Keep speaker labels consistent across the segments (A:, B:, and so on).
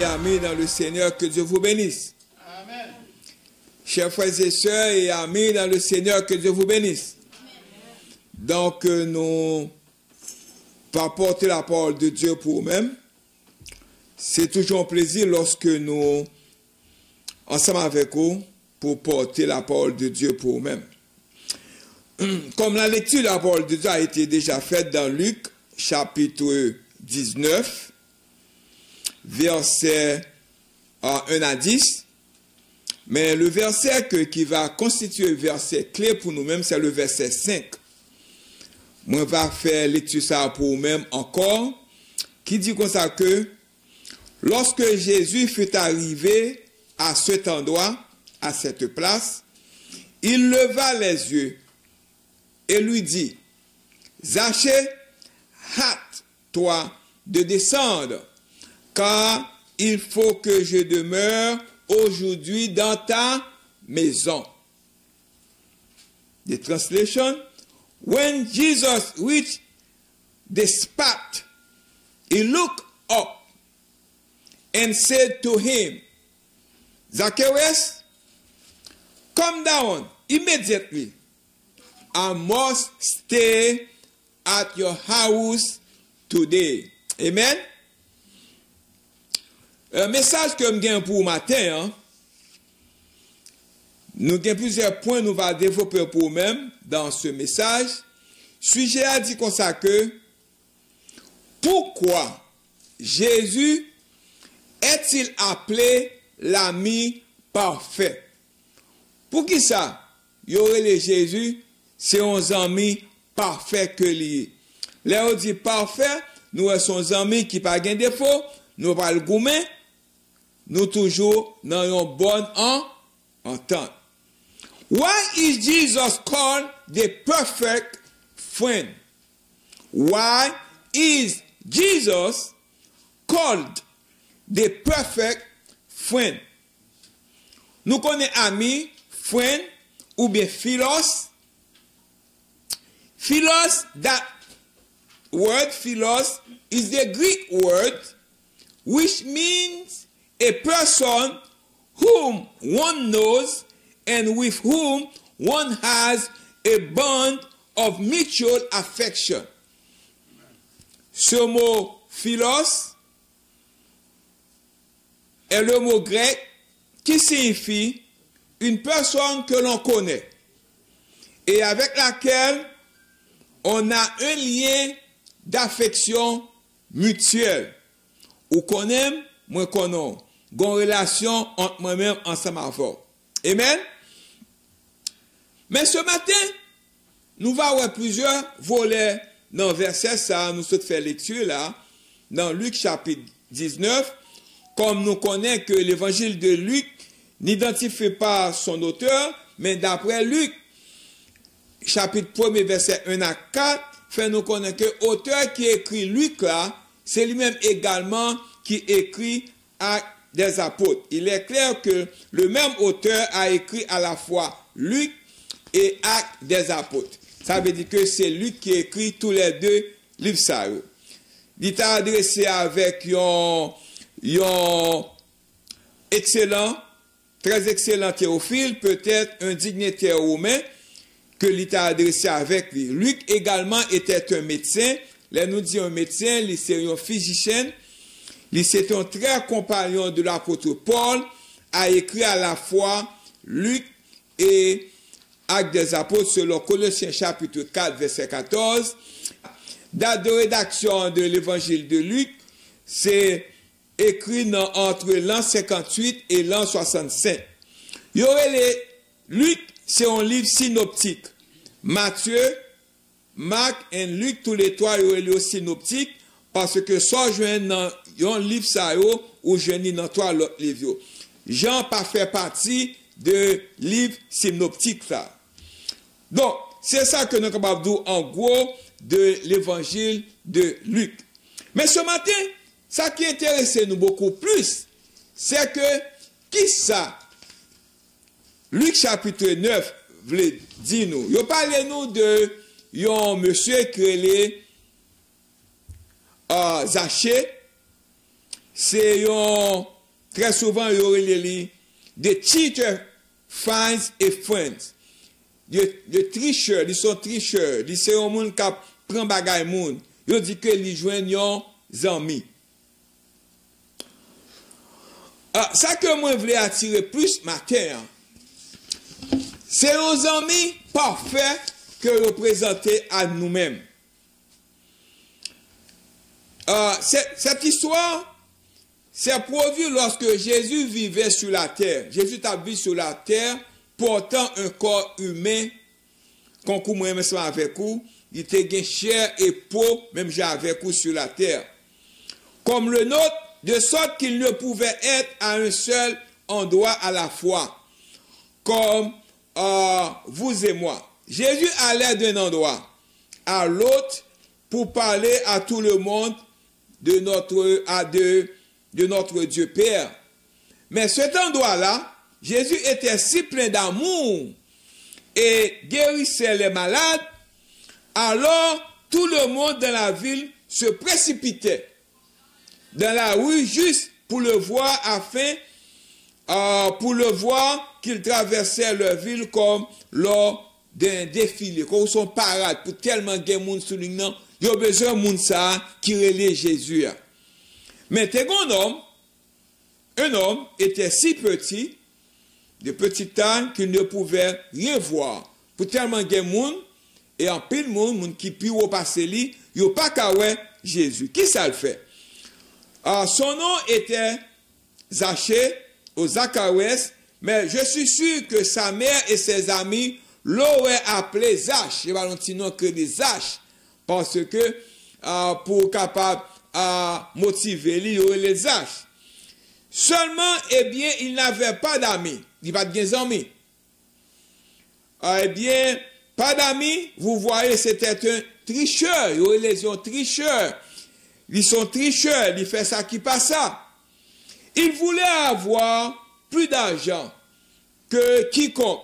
A: Amis dans le Seigneur, que Dieu vous bénisse.
B: Amen.
A: Chers frères et sœurs et amis dans le Seigneur, que Dieu vous bénisse. Donc, nous pas porter la parole de Dieu pour nous-mêmes. C'est toujours un plaisir lorsque nous, ensemble avec vous, pour porter la parole de Dieu pour nous-mêmes. Comme la lecture de la parole de Dieu a été déjà faite dans Luc, chapitre 19, versets 1 à 10, mais le verset qui va constituer le verset clé pour nous-mêmes, c'est le verset 5. Moi, je vais faire lecture ça pour nous-mêmes encore, qui dit comme ça que lorsque Jésus fut arrivé à cet endroit, à cette place, il leva les yeux et lui dit, Zachée, hâte-toi de descendre, car il faut que je demeure aujourd'hui dans ta maison. The translation, when Jesus reached the spot, he looked up and said to him, Zacchaeus, come down immediately. I must stay at your house today. Amen. Un message que je gagne pour matin, nous avons plusieurs points nous va développer pour nous-mêmes dans ce message. Sujet a dit comme ça que pourquoi Jésus est-il appelé l'ami parfait? Pour qui ça? Il y aurait les Jésus, c'est un ami parfait que lié. Là on dit parfait, nous sommes amis qui pas gain défaut, nous pas le gourmet, nous toujours dans une bonne entente. Why is Jesus called the perfect friend? Why is Jesus called the perfect friend? Nous connaissons ami, friend, ou bien philos. Philos, that word philos is the Greek word which means a person whom one knows and with whom one has a bond of mutual affection. Ce mot philos est le mot grec qui signifie une personne que l'on connaît et avec laquelle on a un lien d'affection mutuelle. Ou qu'on aime, moi qu'on a. Une relation entre moi-même ensemble avec vous. Amen. Mais ce matin, nous allons avoir plusieurs volets dans le verset, ça, nous sommes fait lecture là, dans Luc chapitre 19, comme nous connaissons que l'évangile de Luc n'identifie pas son auteur, mais d'après Luc, chapitre 1, verset 1 à 4, fait nous connaître que l'auteur qui écrit Luc là, c'est lui-même également qui écrit Actes des apôtres. Il est clair que le même auteur a écrit à la fois Luc et Actes des apôtres. Ça veut dire que c'est Luc qui écrit tous les deux livres ça. Il est adressé avec un excellent, très excellent Théophile, peut-être un dignitaire romain, que l'État a adressé avec lui. Luc également était un médecin. Là, nous disons un médecin, il c'est un physicien. Il c'est un très compagnon de l'apôtre Paul, a écrit à la fois Luc et Actes des apôtres selon Colossiens chapitre 4, verset 14. Date de rédaction de l'évangile de Luc, c'est écrit entre l'an 58 et l'an 65. Il y aurait Luc, c'est un livre synoptique. Matthieu, Marc et Luc, tous les trois, il y aurait le synoptique, parce que soit je viens dans un livre ça ou je viens dans trois autres livres. Jean pas fait partie de livre synoptique ça. Donc, c'est ça que nous sommes capables de dire en gros de l'évangile de Luc. Mais ce matin, ça qui intéresse nous beaucoup plus, c'est que qui ça? Luc chapitre 9 voulait dire nous. Il parle nous de un monsieur qui est Zachée. C'est un très souvent, il y aurait les de cheater finds et friends. De tricheurs, ils sont tricheurs. Ils sont des gens qui prennent bagay moun. Ils disent que ils joignent des amis. Ça que moi je voulais attirer plus matin, c'est nos amis parfaits que représenter à nous-mêmes. Cette histoire, c'est produit lorsque Jésus vivait sur la terre. Jésus a vécu sur la terre, portant un corps humain, qu'on moi même avec vous, il était chair et peau, même j'ai avec vous sur la terre. Comme le nôtre, de sorte qu'il ne pouvait être à un seul endroit à la fois, comme vous et moi. Jésus allait d'un endroit à l'autre pour parler à tout le monde de notre Dieu Père. Mais cet endroit-là, Jésus était si plein d'amour et guérissait les malades, alors tout le monde dans la ville se précipitait dans la rue juste pour le voir qu'il traversait leur ville comme lors d'un défilé, comme son parade, pour tellement de monde soulignant, il y a besoin de monde ça qui relaie Jésus. Mais un homme était si petit, de petite taille, qu'il ne pouvait rien voir. Pour tellement de monde, et en pile monde qui peut passer lui, il n'y a pas qu'à voir Jésus. Qui ça le fait? Son nom était Zachée, ou Zacharouès, mais je suis sûr que sa mère et ses amis l'auraient appelé Zach. Il n'y a pas un nom que des Zach, parce que pour capable motiver lui, il y aurait les Zach. Seulement, eh bien, il n'avait pas d'amis. Il n'y a pas de amis. Eh bien, pas d'amis, vous voyez, c'était un tricheur. Il y aurait les tricheurs. Ils sont tricheurs, ils font ça qui passe ça. Il voulait avoir plus d'argent que quiconque.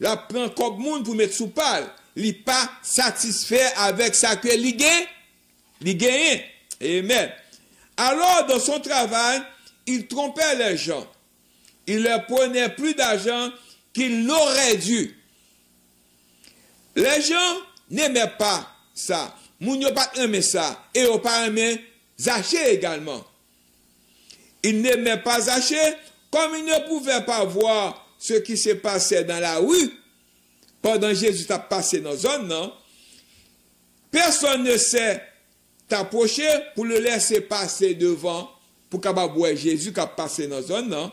A: La prend comme monde pour mettre sous pal. Il n'est pas satisfait avec ça que il gagne. Amen. Alors, dans son travail, il trompait les gens. Il leur prenait plus d'argent qu'il n'aurait dû. Les gens n'aimaient pas ça. Moun yo pas aimé ça. Et yo pas aimé Zachée également. Il n'aimait pas Zachée, comme il ne pouvait pas voir ce qui se passait dans la rue pendant que Jésus a passé dans la zone, non? Personne ne s'est approché pour le laisser passer devant pour qu'il voir Jésus qui a passé dans la zone, non?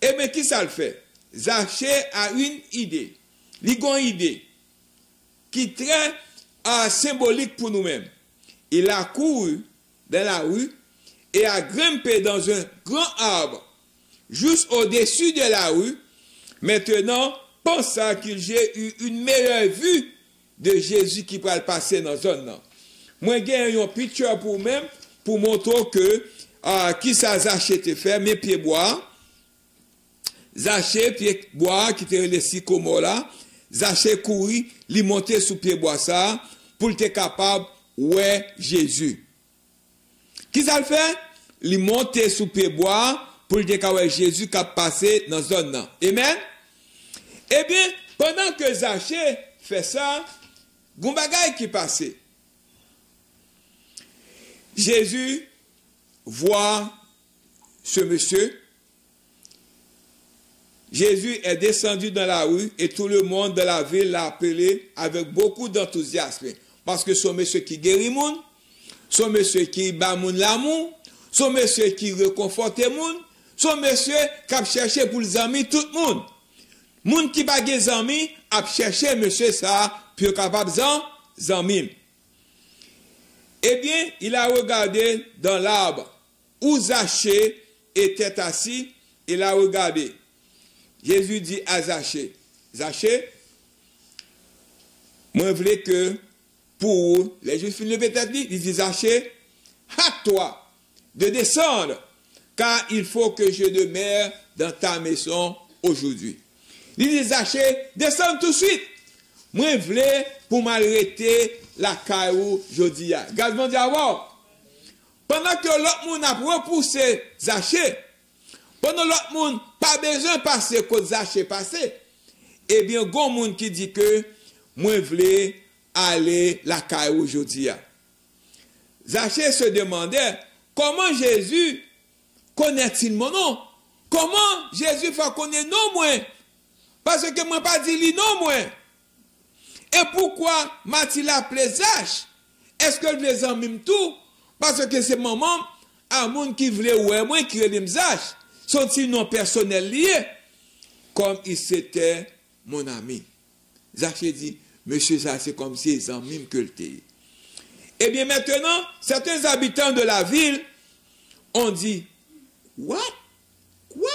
A: Et bien, qui ça le fait? Zachée a une idée. Il a une idée qui est très symbolique pour nous-mêmes. Il a couru dans la rue et a grimpé dans un grand arbre juste au-dessus de la rue. Maintenant, pensant qu'il j'ai eu une meilleure vue de Jésus qui va passer dans la zone. Moi, j'ai un picture pour moi-même pour montrer que qui ça Zachée te fait, mes pieds bois. Zachée, pieds bois, qui te les sycomores là. Zachée courir, lui monter sous pied bois ça, pour être capable ouais Jésus. Qui ça le fait? Lui monter sous pied bois, pour être capable Jésus qui a passé dans la zone là. Amen? Eh bien, pendant que Zachée fait ça, gon bagay qui passait. Jésus voit ce monsieur. Jésus est descendu dans la rue et tout le monde de la ville l'a appelé avec beaucoup d'enthousiasme. Parce que son monsieur qui guérit moun, son monsieur qui bat moun l'amour, son monsieur qui réconforte moun, son monsieur qui a cherché pour les amis tout le monde. Moun qui pas des amis a cherché monsieur ça pour capable d'amis. Eh bien, il a regardé dans l'arbre où Zachée était assis, il a regardé. Jésus dit à Zachée, Zachée, moi je voulais que pour les Juifs lever tête, il dit Zachée, hâte-toi de descendre, car il faut que je demeure dans ta maison aujourd'hui. Il dit Zachée, descends tout de suite. Moi je voulais pour m'arrêter la caillou jeudi. Gardez-moi d'abord. Pendant que l'autre monde a repoussé Zachée, Pendant l'autre monde, pas besoin de passer que Zaché passé. Eh bien, il y a un monde qui dit que moi, je voulais aller la caille aujourd'hui. Zaché se demandait comment Jésus connaît-il mon nom? Comment Jésus fait connaître non moi? Parce que moi pas dit lui non moi. Et pourquoi m'a-t-il appelé Zach? Est-ce que je les aime tout? Parce que c'est maman à monde qui voulait ouais moi qui les Zach. Sont-ils non personnels liés? Comme il c'était mon ami. Zaché dit, monsieur, ça c'est comme si ils en mime que le thé. Eh bien maintenant, certains habitants de la ville ont dit, what? Quoi?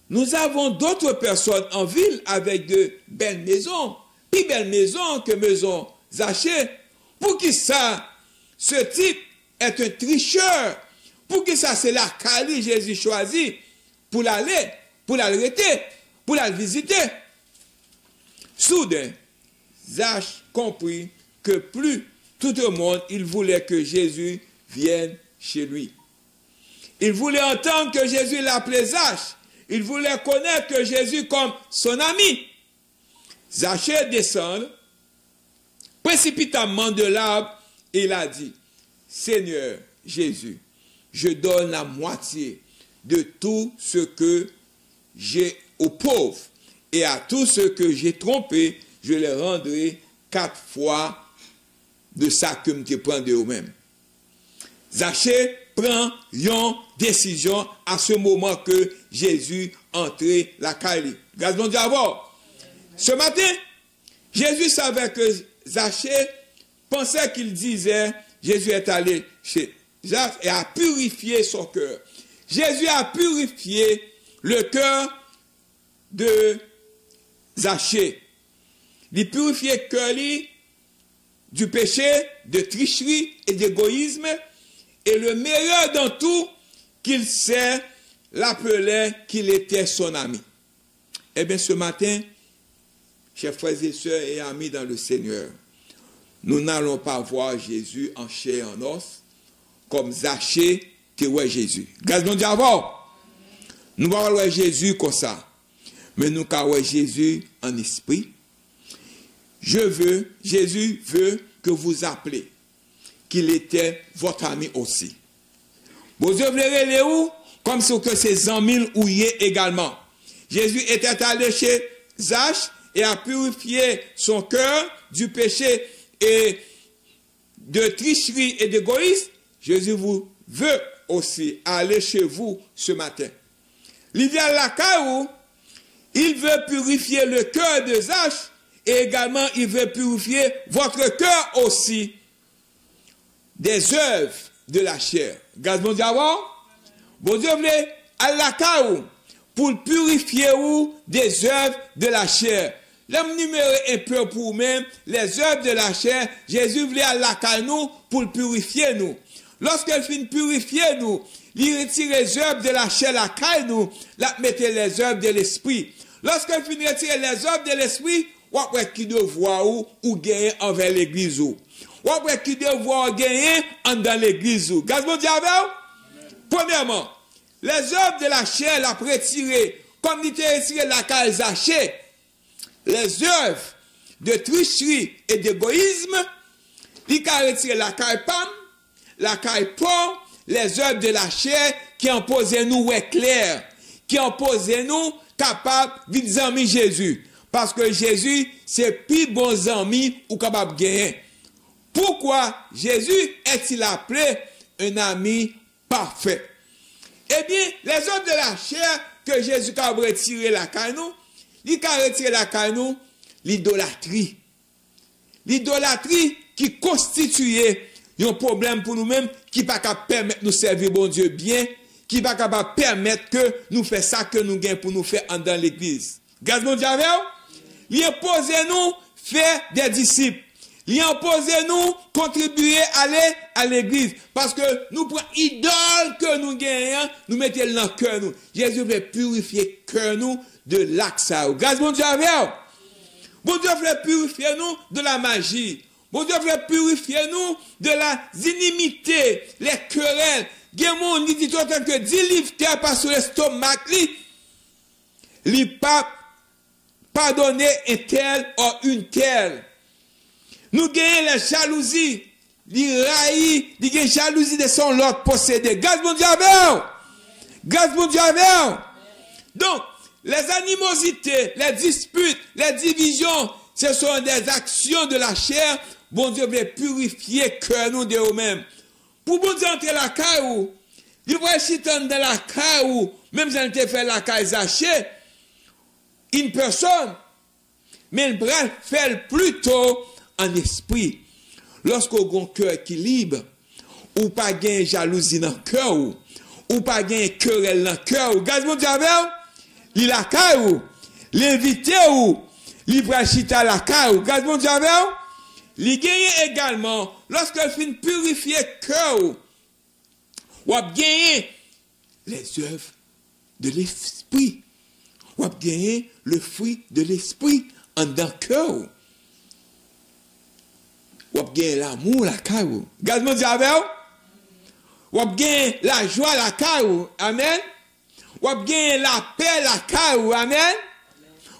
A: Nous avons d'autres personnes en ville avec de belles maisons, plus belles maisons que maison Zaché. Pour qui ça, ce type est un tricheur? Pour qui ça, c'est la Cali Jésus choisi pour l'aller, pour l'arrêter, pour la visiter? Soudain, Zach comprit que plus tout le monde, il voulait que Jésus vienne chez lui. Il voulait entendre que Jésus l'appelait Zach. Il voulait connaître que Jésus comme son ami. Zaché descend précipitamment de l'arbre et il a dit, Seigneur Jésus, je donne la moitié de tout ce que j'ai aux pauvres et à tous ceux que j'ai trompés, je les rendrai 4 fois de ça que me te prends de eux-mêmes. Zaché prend une décision à ce moment que Jésus entrait la Cali. Grâce à Dieu. Ce matin, Jésus savait que Zaché pensait qu'il disait, Jésus est allé chez Zach et a purifié son cœur. Jésus a purifié le cœur de Zaché. Il purifié le cœur du péché, de tricherie et d'égoïsme. Et le meilleur dans tout, qu'il sait, l'appelait qu'il était son ami. Eh bien, ce matin, chers frères et sœurs et amis dans le Seigneur, nous n'allons pas voir Jésus en chair et en os, comme Zaché qui voit Jésus. Grâce à Dieu. Nous ne voyons pas Jésus comme ça, mais nous voyons Jésus en esprit. Jésus veut que vous appelez qu'il était votre ami aussi. Vous verrez où? Comme ce que ses amis ouillés également. Jésus était allé chez Zach et a purifié son cœur du péché et de tricherie et d'égoïsme. Jésus vous veut aussi aller chez vous ce matin. L'idéal là, il veut purifier le cœur de Zach et également il veut purifier votre cœur aussi des œuvres de la chair. Grâce bon Dieu, bon Dieu voulait à la caou pour purifier ou des œuvres de la chair. L'homme numéro un peu pour même les œuvres de la chair. Jésus voulait à la caou pour purifier nous. Lorsqu'il finit purifier nous, il retire les œuvres de la chair, la caille nous, la mettait les œuvres de l'esprit. Lorsqu'il finit retirer les œuvres de l'esprit, ou après qui doit voir ou gagner envers l'église ou. Ou après qui doit gagner dans l'église ou. Gaz mon diable? Premièrement, les œuvres de la chair la retiré, comme il était retiré la caille Zaché. Les œuvres de tricherie et d'égoïsme, il a retiré la caille Pam, la caille Port, les œuvres de la chair qui ont posé nous clair, qui ont posé nous capables d'être amis Jésus. Parce que Jésus, c'est plus bons amis ou capable de gagner. Pourquoi Jésus est-il appelé un ami parfait? Eh bien, les œuvres de la chair que Jésus a retiré la canou, il a retiré la canou, l'idolâtrie. L'idolâtrie qui constituait un problème pour nous-mêmes, qui ne peut pas permettre de nous servir bon Dieu bien, qui ne peut pas permettre que nous fassions ça que nous gagnons pour nous faire dans l'église. Gaz mon Dieu, il impose nous faire des disciples. Il impose nous contribuer à aller à l'église. Parce que nous prenons idole que nous gagnons, nous mettons dans le cœur nous. Jésus veut purifier le cœur nous de l'axe. Grâce mon Dieu, bon Dieu veut purifier nous de la magie. Bon Dieu veut purifier nous de la inimité, les querelles gen moun qui dit tout le temps que 10 livres terre pas sur l'estomac li pas pardonner un tel ou une telle. Nous gagnons la jalousie, li raï, li gagne jalousie de son lot possédé. Grâce mon Dieu avec. Grâce mon Dieu avec. Donc, les animosités, les disputes, les divisions, ce sont des actions de la chair. Bon Dieu veut purifier cœur nous de nous-mêmes. Pour bon Dieu entrer la caille, il va chitan dans la caille, même si on te fait la caille Zaché, une personne, mais il va faire plutôt en esprit. Lorsqu'on a un cœur équilibre, ou pas gain jalousie dans le cœur, ou pas gain querelle dans le cœur, gaz mon Dieu, il la caille, l'invité ou, il va chita la caille, gaz mon Dieu, il gagne également, lorsqu'il finit purifier le cœur, ou a gagné les œuvres de l'esprit, ou a gagné le fruit de l'esprit en dans le cœur. Ou a gagné l'amour la caille. Gaz mon Dieu avec ou a gagné la joie la caille. Amen. Ou a gagné la paix la caille. Amen.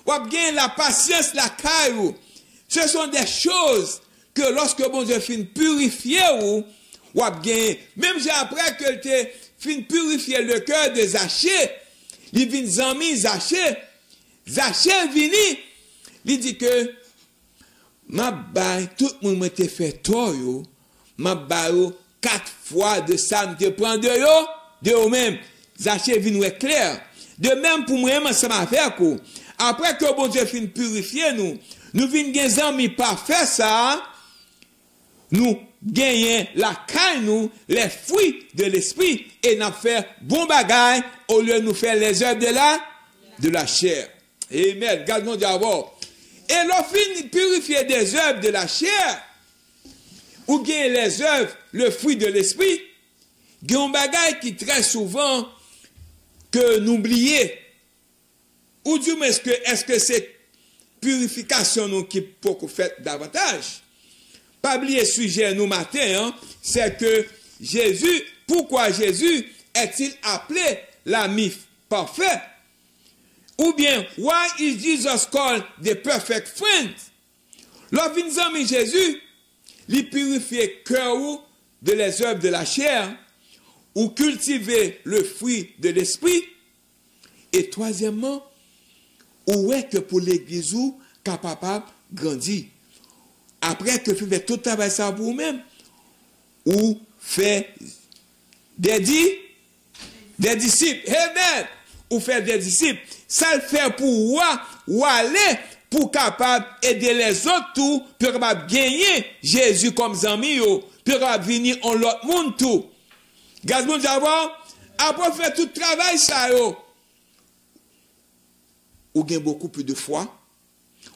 A: Ou a gagné la patience la caille. Ce sont des choses que lorsque bon Dieu finit purifier ou a gagné, même après que tu fin purifier le cœur de Zaché, il vient zami Zaché. Zaché vini, il dit que ma baille, tout le monde m'a fait tort, ma baille 4 fois de ça, me prend de eux-mêmes. Zaché vient clair. De même pour moi, ça m'a fait quoi. Après que bon Dieu fin purifier nous venons des amis pas faire ça, nous gagnons la caille, nous, les fruits de l'esprit, et nous faisons bon bagaille au lieu de nous faire les œuvres de la chair. Amen. Gardons d'abord. Et l'on finit purifier des œuvres de la chair, ou gagnons les œuvres, le fruit de l'esprit, gagnons bagaille qui très souvent que nous oublions. Ou du moins, est-ce que c'est purification nous qui peut faire davantage? Pas oublier sujet nous matin, hein, c'est que Jésus, pourquoi Jésus est-il appelé l'ami parfait? Ou bien, why is Jesus called the perfect friend? Lorsqu'ils ont mis Jésus, il purifie cœur de les œuvres de la chair, ou cultiver le fruit de l'esprit. Et troisièmement, où est que pour l'église ou capable de grandir? Après que vous faites tout travail ça pour vous-même, ou fait des disciples. Amen. Ou faire des disciples. Ça le fait pour ou aller pour capable aider les autres tout, pour capable gagner Jésus comme ami, pour capable venir en l'autre monde tout. Gaz bon d'abord, après faire tout travail ça yo. Ou gain beaucoup plus de foi.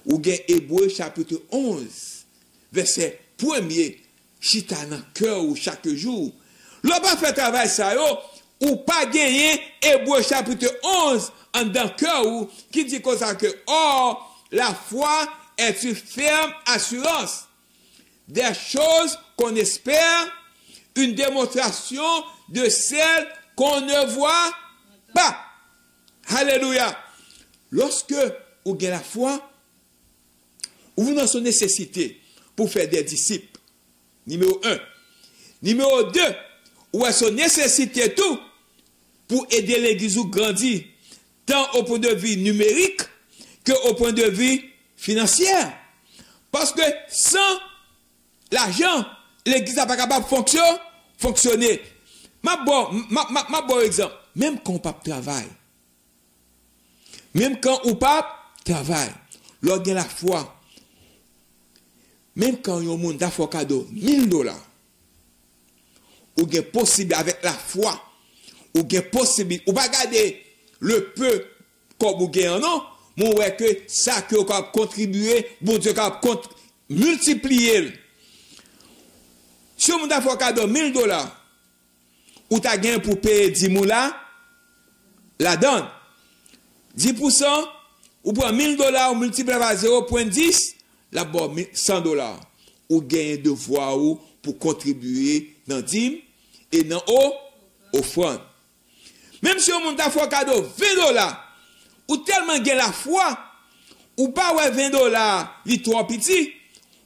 A: Ou gain Hébreux chapitre 11, verset 1er, chita dans cœur ou chaque jour. L'on pas fait travail ça yo, ou pas gagner Hébreux chapitre 11 en dans cœur ou qui dit comme ça que or la foi est une ferme assurance des choses qu'on espère, une démonstration de celles qu'on ne voit pas. Alléluia. Lorsque vous avez la foi, vous avez son nécessité pour faire des disciples. Numéro 1. Numéro 2, vous avez son nécessité tout pour aider l'église à grandir, tant au point de vue numérique que au point de vue financier. Parce que sans l'argent, l'église n'est pas capable de fonctionner. Ma bon exemple, même quand on ne travaille, même quand on ne travaille, lorsqu'on a la foi, même quand on a un monde d'affaires cadeau, $1000, ou bien possible avec la foi, ou bien possible, ou pas garder le peu comme vous gagnez, non, mais que ça que vous avez contribué, bon Dieu a multiplié. Si vous avez un cadeau $1000, ou tu as gagné pour payer 10 moula, la donne. 10%, ou pour $1000, ou multiplié par 0.10, la bonne $100. Ou gagne de voix pour contribuer dans 10 et dans offrande. Même si on t'a fait cadeau $20, ou tellement gain la foi, ou pas ouais $20, il trop petit,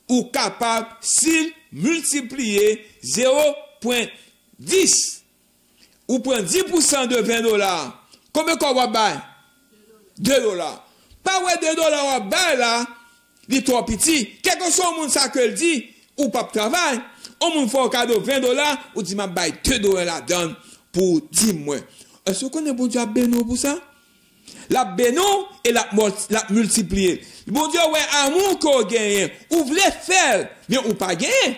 A: ou capable s'il multiplier 0.10 ou prend 10% de $20. Combien qu'on va bailler? $2. Pas ouais $2 va bailler là, il trop petit. Quel que soit le monde ça que le dit, ou pas travail, on me fait un cadeau $20, ou dit m'a baille $2 la donne pour 10 mois. Est-ce qu'on est bon Dieu a béni pour ça? La béni et la multiplier. Bon Dieu, ouais, amour qu'on gagne, ou voulez faire, mais ou pas gagner.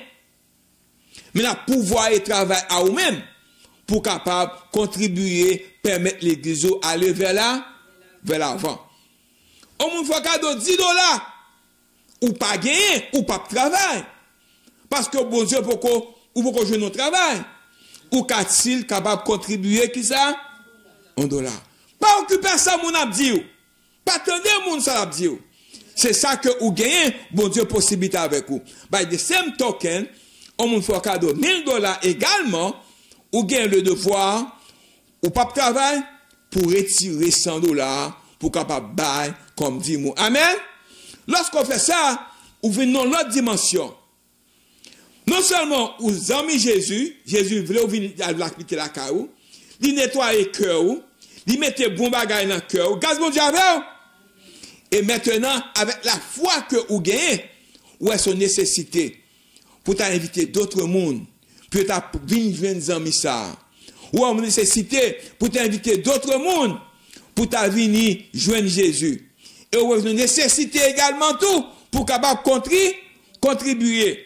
A: Mais la pouvoir et travail à vous-même pour capable contribuer, permettre l'église aller vers l'avant. On me fait cadeau $10, ou pas gagner, ou pas travail. Parce que bon Dieu, pourquoi jouer notre travail? Ou qu'a-t-il capable de contribuer, qui ça? $1. Pas occuper ça, mon abdi. Pas attendre mon ça abdi. C'est ça que vous gagnez, bon Dieu, possibilité avec vous. By the same token, on me fait cadeau $1000 également, ou gagnez le devoir, ou pas de travail, pour retirer $100 pour capable bailler, comme dit moi. Amen. Lorsqu'on fait ça, vous venez dans l'autre dimension. Non seulement vous aimez Jésus voulait venir l'appliquer la caillou, il nettoie le cœur, il mettait bon bagage dans le cœur, gaz bon Dieu avec. Et maintenant, avec la foi que vous gagnez, ou est son nécessité pour t'inviter d'autres mondes, pour venir des amis ça, ou en nécessité pour t'inviter d'autres mondes, pour venir joindre Jésus. Et ou une nécessité également tout pour capable contribuer.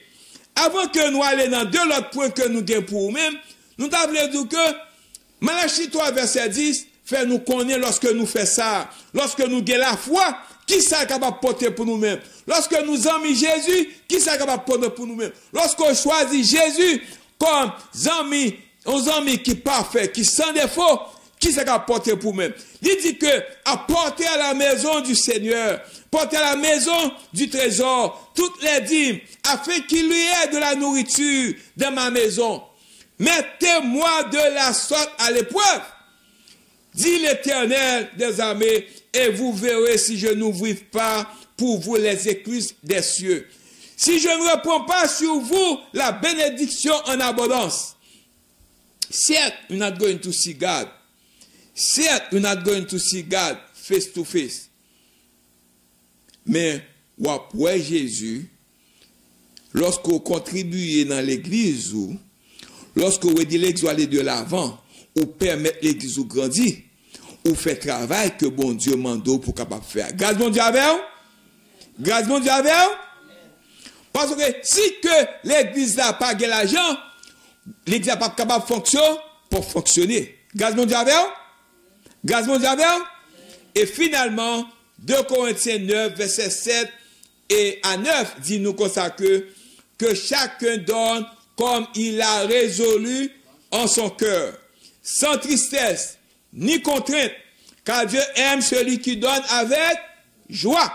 A: Avant que nous allions dans deux autres points que nous avons pour nous-mêmes, nous avons dit que Malachie 3, verset 10, fait nous connaître lorsque nous faisons ça, lorsque nous avons la foi, qui est capable de porter pour nous-mêmes. Lorsque nous aimons Jésus, qui est capable de porter pour nous-mêmes. Lorsqu'on choisit Jésus comme un ami qui est parfait, qui sans défaut, qui est capable de porter pour nous-mêmes. Il dit que apporter à la maison du Seigneur, porter à la maison du trésor toutes les dîmes, afin qu'il y ait de la nourriture dans ma maison. Mettez-moi de la sorte à l'épreuve, dit l'Éternel des armées, et vous verrez si je n'ouvre pas pour vous les écluses des cieux. Si je ne réponds pas sur vous la bénédiction en abondance. Certes, you're not going to see God. Certes, you're not going to see God face to face. Mais, après Jésus, lorsque vous contribuez dans l'église, lorsque vous dites l'église aller de l'avant, ou permettre l'église de grandir, ou fait travail que bon Dieu mande pour capable faire. Grâce bon Dieu avec vous? Grâce bon Dieu avec vous? Parce que si que l'église n'a pas de l'argent, l'église n'a pas capable de fonctionner. Grâce bon Dieu avec vous? Grâce bon Dieu avec vous? Et finalement, 2 Corinthiens 9, verset 7 et à 9, dit nous comme ça que chacun donne comme il a résolu en son cœur, sans tristesse, ni contrainte, car Dieu aime celui qui donne avec joie.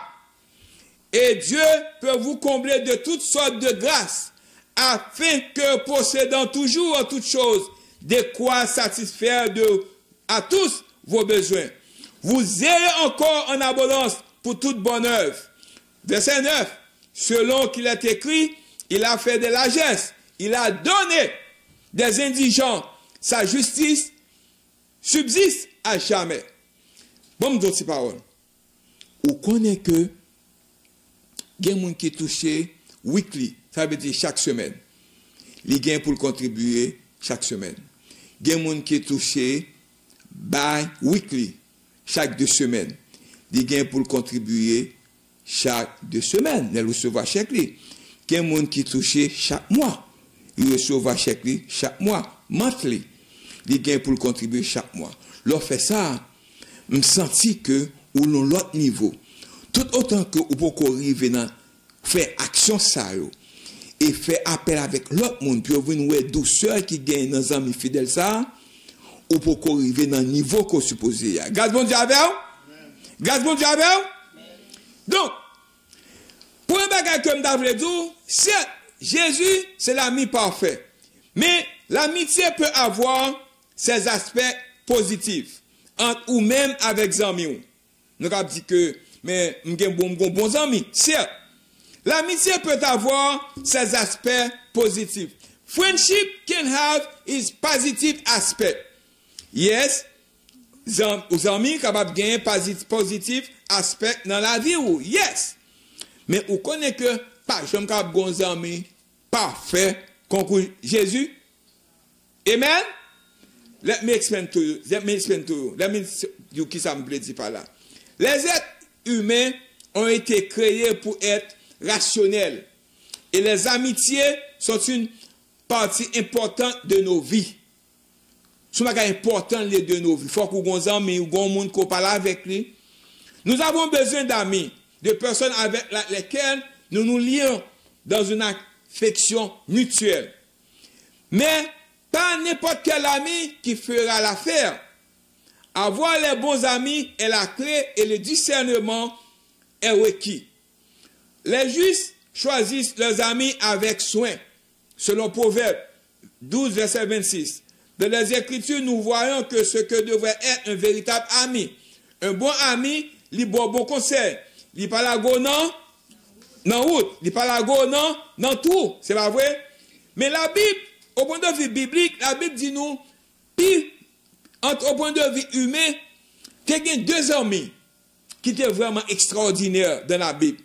A: Et Dieu peut vous combler de toutes sortes de grâces, afin que, possédant toujours en toutes choses, de quoi satisfaire à tous vos besoins, vous ayez encore en abondance pour toute bonne œuvre. Verset 9, selon qu'il est écrit, il a fait des largesses, il a donné des indigents, sa justice subsiste à jamais. Bon, d'autres paroles. Vous connaissez que il y a des gens qui touchent weekly, ça veut dire chaque semaine. Les gains pour contribuer chaque semaine. Il y a des gens qui touchent bi-weekly, chaque 2 semaines. Les gains pour contribuer chaque 2 semaines. Ils reçoivent chaque lit. Il y a des gens qui touchent chaque mois. Ils reçoivent chaque lit chaque mois. Monthly. Les gains pour contribuer chaque mois. Leur fait ça, je sens que ou dans l'autre niveau. Tout autant que vous pouvez arriver dans faire action ça et faire appel avec l'autre monde puis vous une douceur qui gagne dans amis fidèles ça ou pouvez arriver dans le niveau qu'on supposé. Grâce bon Dieu avec vous? Grâce bon Dieu avec vous? Donc, pour un bagage comme David dit, certes, Jésus c'est l'ami parfait. Mais l'amitié peut avoir ces aspects positifs entre ou même avec amis. Nous avons dit que mais bons amis, certes. L'amitié peut avoir ses aspects positifs. Friendship can have its positive aspect. Yes, aux amis capables de gagner positif aspect dans la vie ou yes. Mais vous connaissez que pas jamais capable bons amis parfait concours Jésus. Amen. Let me explain to you. Let me you qui ça me plaît dire par là. Les êtres humains ont été créés pour être rationnels. Et les amitiés sont une partie importante de nos vies. C'est important de nos vies. Il faut que nous ayons amis ou qu'on monde qu'on parle avec lui. Nous avons besoin d'amis, de personnes avec lesquelles nous nous lions dans une affection mutuelle. Mais pas n'importe quel ami qui fera l'affaire. Avoir les bons amis est la clé et le discernement est requis. Les justes choisissent leurs amis avec soin, selon Proverbe 12, verset 26. Dans les Écritures, nous voyons que ce que devrait être un véritable ami. Un bon ami, il boit bon conseil. Il parle à go non route. Il parle à go non tout. C'est pas vrai? Mais la Bible, au point de vue biblique, la Bible dit nous, puis, au point de vue humain, il y a deux amis qui étaient vraiment extraordinaires dans la Bible.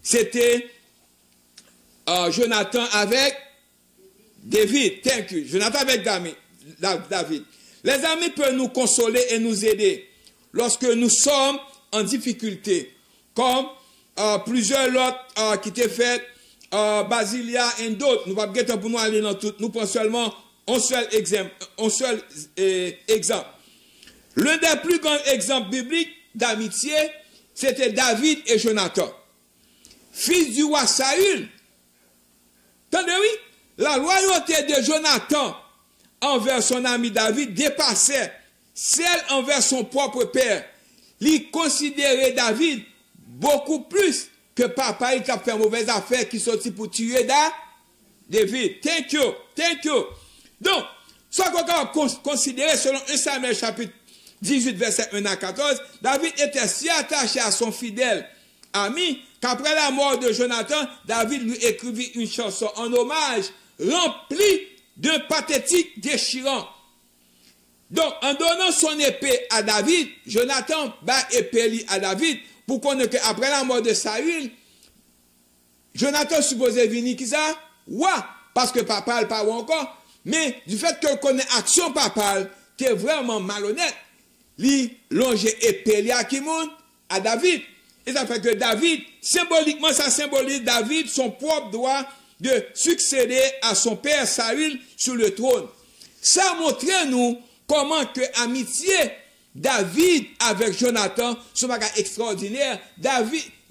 A: C'était Jonathan avec David. Thank you. Jonathan avec David. Les amis peuvent nous consoler et nous aider lorsque nous sommes en difficulté. Comme plusieurs autres qui étaient faits, Basilia et d'autres. Nous ne pouvons pas pour nous aller dans tout. Nous prenons seulement un seul exemple. L'un des plus grands exemples bibliques d'amitié, c'était David et Jonathan, fils du roi Saül. Entendez, oui? La loyauté de Jonathan envers son ami David dépassait celle envers son propre père. Il considérait David beaucoup plus que papa qui a fait une mauvaise affaire qui sortit pour tuer David. Thank you. Donc, soit qu'on peut considérer selon 1 Samuel chapitre 18 verset 1 à 14, David était si attaché à son fidèle ami qu'après la mort de Jonathan, David lui écrivit une chanson en hommage remplie d'un pathétique déchirant. Donc, en donnant son épée à David, Jonathan bat épée à David pour qu'on ait qu'après la mort de Saül, Jonathan supposait venir qui ça? Ouais, parce que papa ne parle pas encore. Mais du fait que connaît action papa qui est vraiment malhonnête, lui longe épée à David. Et ça fait que David, symboliquement, ça symbolise David, son propre droit de succéder à son père Saül sur le trône. Ça montre nous comment que l'amitié David avec Jonathan, c'est un bagage extraordinaire.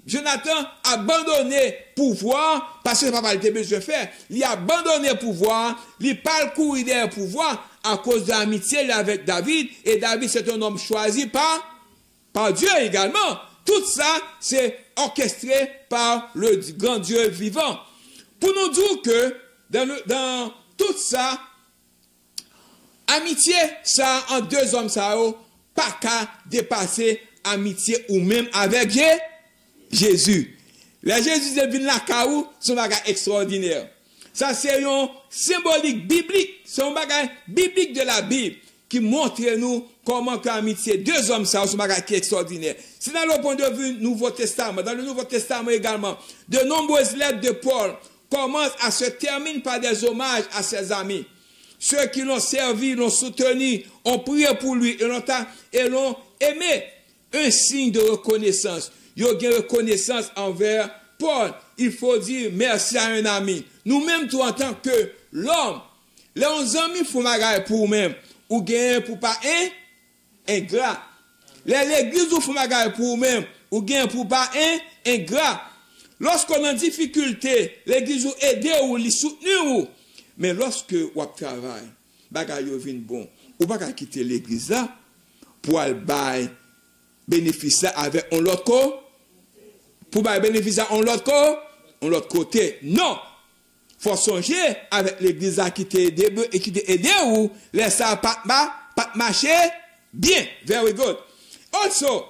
A: Jonathan a abandonné pouvoir parce que papa était besoin de faire. Il a abandonné pouvoir, il parle courir derrière pouvoir à cause de l'amitié avec David. Et David, c'est un homme choisi par Dieu également. Tout ça, c'est orchestré par le grand Dieu vivant. Pour nous dire que dans tout ça, amitié, ça, en deux hommes, ça, pas qu'à dépasser amitié ou même avec Jésus. La Jésus est venu là, c'est un bagage extraordinaire. Ça, c'est un symbolique biblique, c'est un bagage biblique de la Bible qui montre nous comment l'amitié, deux hommes, ça, c'est un bagage qui est extraordinaire. C'est dans le point de vue Nouveau Testament, dans le Nouveau Testament également, de nombreuses lettres de Paul commencent à se terminer par des hommages à ses amis. Ceux qui l'ont servi, l'ont soutenu, ont prié pour lui et l'ont aimé. Un signe de reconnaissance. Il y a une reconnaissance envers Paul. Il faut dire merci à un ami. Nous-mêmes, tout en tant que l'homme, les amis font magaille pour eux-mêmes. Ou gagnent pour pas ingrat. L'église font magaille pour eux-mêmes. Ou gagnent pour pas ingrat. Lorsqu'on est en difficulté, l'église aide ou les soutenir. Mais lorsque vous travaillez, bagaille vient bon, ou pas quitter l'église là pour aller bénéficier avec un autre côté, pour bénéficier en l'autre côté. Non. faut songer avec l'église qui t'a aidé et qui t'a aidé ou laisse ça pas marcher bien. Very good. Also,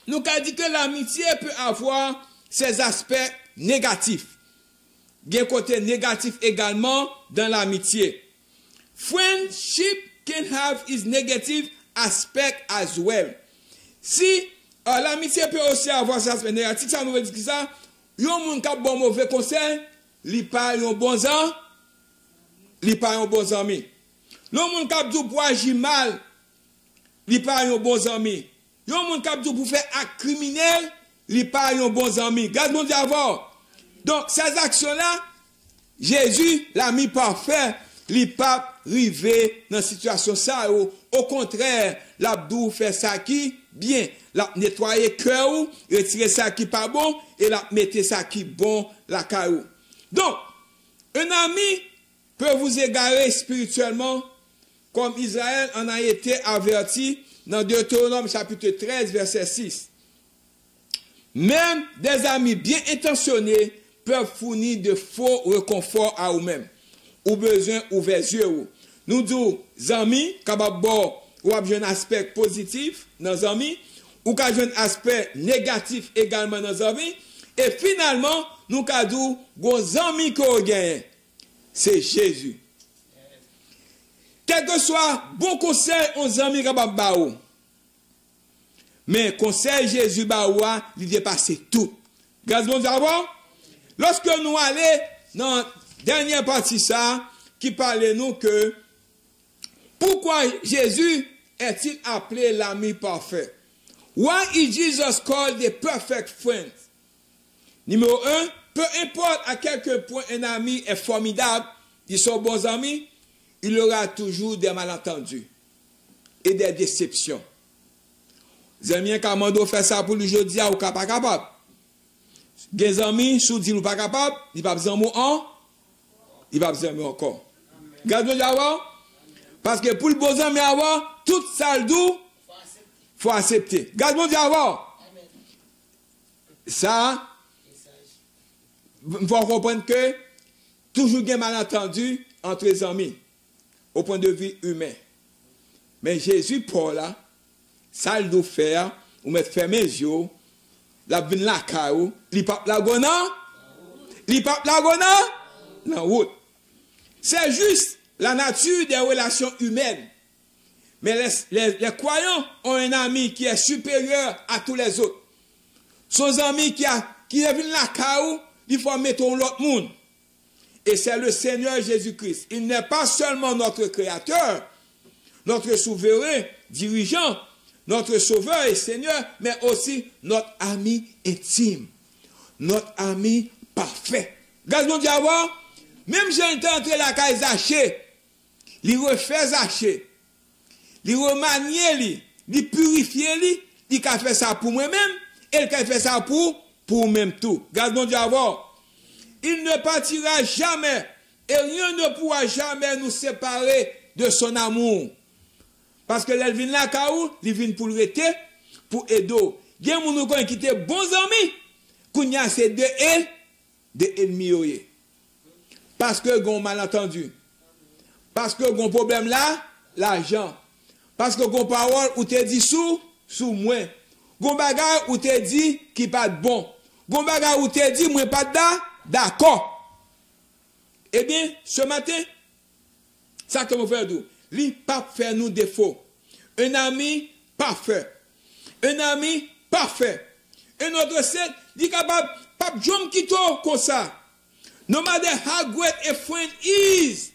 A: nous avons dit que l'amitié peut avoir ses aspects négatifs. Il y a un côté négatif également dans l'amitié. Friendship can have its negative aspect as well. Si l'amitié peut aussi avoir ses aspects négatifs, ça nous veut dire que ça, il y a un monde qui a bon mauvais conseil, il pas un bon ami, il pas un bon ami. Le monde qui a dit pour agir mal, il pas un bon ami. Il y a un monde qui a dit pour faire acte criminel, il pas un bon ami. Gardons d'abord. Donc ces actions-là, Jésus, l'ami parfait, il pas arrivé dans situation ça. Au contraire, l'abdou fait ça qui bien, la nettoyer cœur, retirer ça qui pas bon et la mettre ça qui bon la caillou. Donc, un ami peut vous égarer spirituellement comme Israël en a été averti dans Deutéronome chapitre 13 verset 6. Même des amis bien intentionnés peuvent fournir de faux réconforts à eux-mêmes ou besoin ouvert yeux. Nous disons amis capable ou un aspect positif dans les amis ou un aspect négatif également dans les amis et finalement nous avons des amis qu'on gagne, c'est Jésus. Quel que soit bon conseil aux amis capables de mais conseil Jésus baoua, il dépasse tout. Grâce bon d'abord, lorsque nous allons dans la dernière partie ça, qui parle nous que pourquoi Jésus est-il appelé l'ami parfait? Why is Jesus called the perfect friend? Numéro 1, peu importe à quel point un ami est formidable, ils sont bons amis, il aura toujours des malentendus et des déceptions. Les amis, Kamando fait ça pour le jeudi, ou pas capable. Les amis, si vous pas capable, il va besoin il va besoin encore. Gardons d'abord, parce que pour le bon ami avoir, tout ça le faut accepter. Gardons d'abord. Ça, il faut comprendre que toujours il y a malentendu entre les amis, au point de vue humain. Mais Jésus, Paul, là, ça le doit faire, ou mettre fermer les yeux, la vine la caillou, il pas la gona, il pas la gona, non, route. C'est juste la nature des relations humaines. Mais les croyants ont un ami qui est supérieur à tous les autres. Son ami qui est venu la caillou, il faut mettre l'autre monde. Et c'est le Seigneur Jésus-Christ. Il n'est pas seulement notre Créateur, notre souverain, dirigeant, notre Sauveur et Seigneur, mais aussi notre ami intime, notre ami parfait. Gardons d'abord, même j'ai entré la caille Zaché, il refait Zaché, il remanie, il purifie, il a fait ça pour moi-même, et il a fait ça pour même tout. Gardons d'abord, il ne partira jamais, et rien ne pourra jamais nous séparer de son amour. Parce que l'elle vient là, il vient pour le rester, pour aider. Il y a des gens qui étaient bons amis, qui ont ces deux ennemis. Parce que ils ont malentendu. Parce que ils ont problème là, l'argent. Parce que ils ont parole où tu dit sous moi. Ils ont bagarre où tu dit qui pas de bon. Ils ont bagarre où tu dit moi pas d'accord. Eh bien, ce matin, ça que vous faites d'où? Lui, pas faire nous défaut. Un ami parfait. Un ami parfait. Un autre set, dit capable, pas John Kito comme ça. No matter how great a friend is,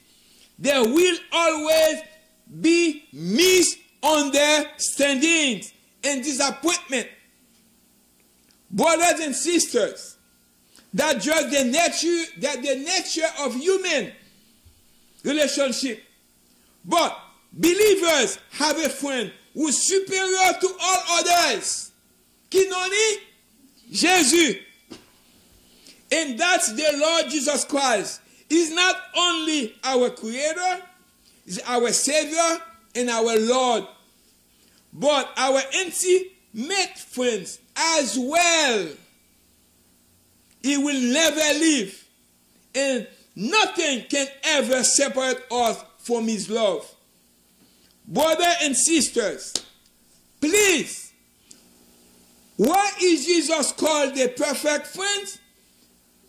A: there will always be misunderstandings and disappointment. Brothers and sisters, that's just the nature of human relationship. But believers have a friend who is superior to all others. Qui n'en est? Jésus. And that's the Lord Jesus Christ. He's not only our Creator, He's our Savior and our Lord, but our intimate friends as well. He will never leave. And nothing can ever separate us from his love. Brothers and sisters, please, why is Jesus called the perfect friend?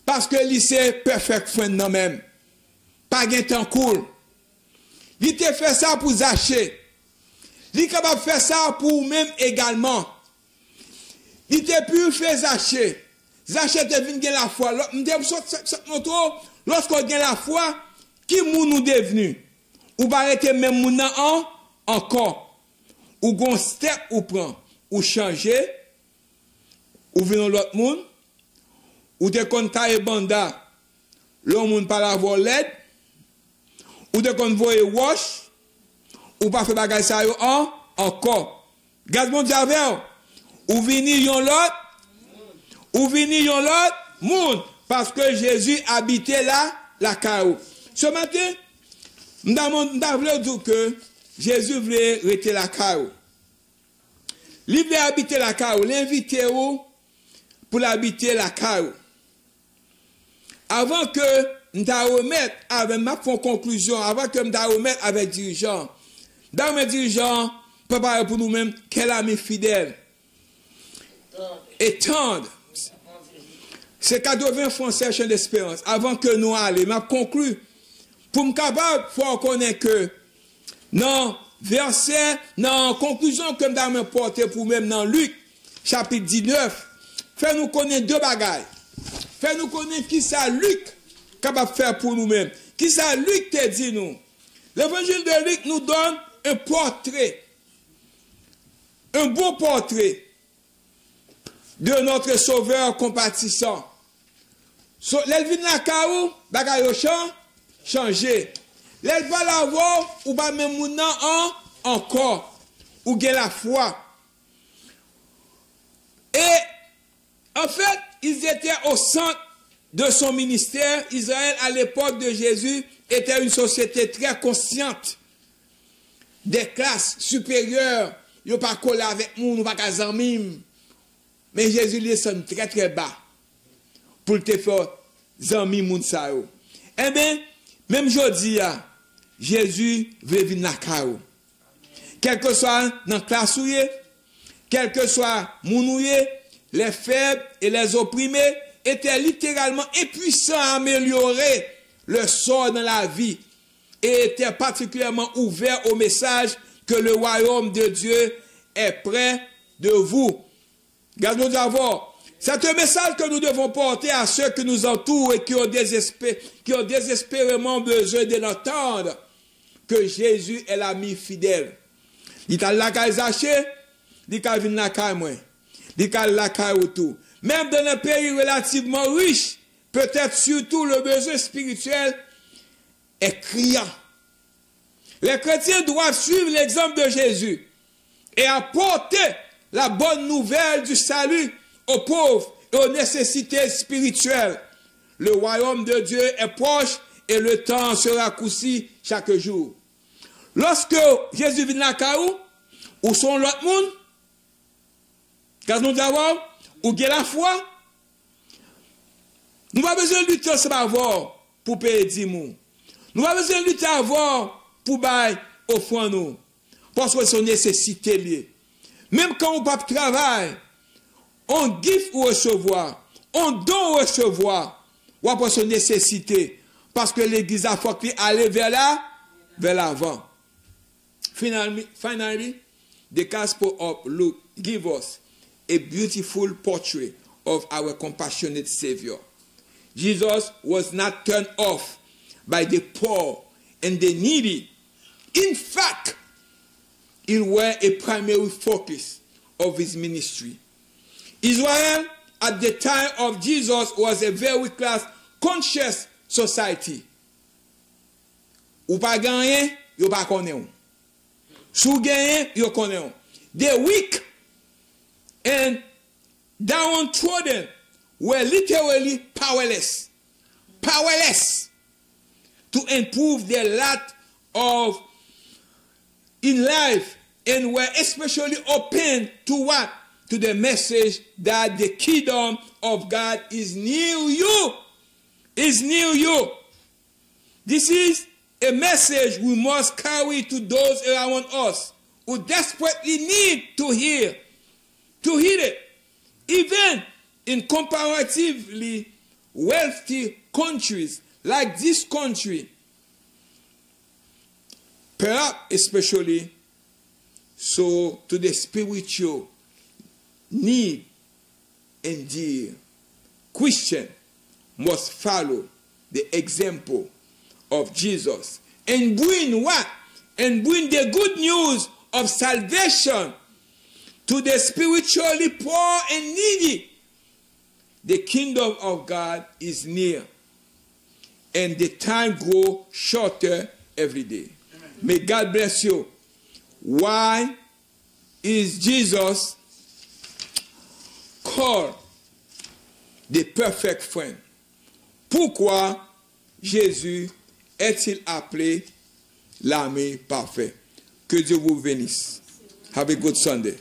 A: Parce que il c'est perfect friend non même. Pas gen temps cool. Il te fait ça pour Zaché. Il est capable de faire ça pour vous-même également. Il te pu faire Zaché. Zaché te venu la foi. Lorsqu'on gagne la foi, qui nous devenu? Ou pas arrêter même moun encore. Ou gon step ou prend. Ou changer. Ou venir l'autre monde. Ou te kon taille banda. L'autre monde par la voie l'aide. Ou te kon voye wash. Ou pas fait bagay sa yo encore. Gaz mon diable. Ou vini yon l'autre. Ou vini yon l'autre monde. Parce que Jésus habitait là, la caillou. Ce matin, nous voulons dire que Jésus voulait rester la caillou. Il voulait habiter la caillou. L'invité pour l'habiter la caillou. Avant que nous remettre avec ma conclusion, avant que nous remettre avec dirigeant, dans mes dirigeants, préparer pour nous-mêmes quel ami fidèle et tendre. C'est 80 français cherchent d'espérance. Avant que nous allions, m'a conclu. Pour me capable, il faut connaître que, non, verset, non, conclusion que nous avons porté pour même dans Luc, chapitre 19, fait nous connaître deux bagailles. Fait nous connaître qui ça Luc capable de faire pour nous-mêmes. Qui ça Luc te dit nous. L'évangile de Luc nous donne un portrait. Un beau portrait de notre sauveur compatissant. L'elvin la kaou, bagay yo changé. L'el va la voir, ou ba même mounan encore. Ou gen la foi. Et, en fait, ils étaient au centre de son ministère. Israël, à l'époque de Jésus, était une société très consciente des classes supérieures. Yo pas collé avec moun, ou pas kazamim. Mais Jésus descend très très bas pour te faire zami moun sa yo. Eh bien, même jodi ya, Jésus veut venir na kaou. Quel que soit dans la classe ou quel que soit moun ou les faibles et les opprimés étaient littéralement impuissants à améliorer leur sort dans la vie et étaient particulièrement ouverts au message que le royaume de Dieu est près de vous. Gardons d'abord. C'est un message que nous devons porter à ceux qui nous entourent et qui ont désespérément besoin de l'entendre. Que Jésus est l'ami fidèle. Il t'a la caille Zaché, il t'a vu la caille moi. Il t'a la caille autour. Même dans un pays relativement riche, peut-être surtout le besoin spirituel est criant. Les chrétiens doivent suivre l'exemple de Jésus et apporter la bonne nouvelle du salut aux pauvres et aux nécessités spirituelles. Le royaume de Dieu est proche et le temps sera raccourci chaque jour. Lorsque Jésus vient à Kaou, où sont l'autre monde? Quand nous avons, où est la foi? Nous n'avons pas besoin de lutter savoir pour payer 10 mous. Nous n'avons pas besoin de lutter avoir pour bailler au fond nous. Parce que c'est une nécessité liée. Même quand on ne peut pas travailler, on gift ou recevoir, on don ou recevoir, ou après son nécessité. Parce que l'église a faut aller vers l'avant. Finally, the Gospel of Luke gives us a beautiful portrait of our compassionate Savior. Jesus was not turned off by the poor and the needy. In fact, it was a primary focus of his ministry. Israel, at the time of Jesus, was a very class-conscious society. Ou pas gagné, yo pas connaît. Sou gagné, yo connaît. The weak and downtrodden were literally powerless. Powerless to improve their lot of in life, and were especially open to what? To the message that the kingdom of God is near you. Is near you. This is a message we must carry to those around us who desperately need to hear it. Even in comparatively wealthy countries like this country, perhaps especially so to the spiritual need and dear, Christian must follow the example of Jesus and bring what? And bring the good news of salvation to the spiritually poor and needy. The kingdom of God is near, and the time grows shorter every day. Amen. May God bless you. Why is Jesus called the perfect friend? Pourquoi Jésus est-il appelé l'ami parfait? Que Dieu vous bénisse. Have a good Sunday.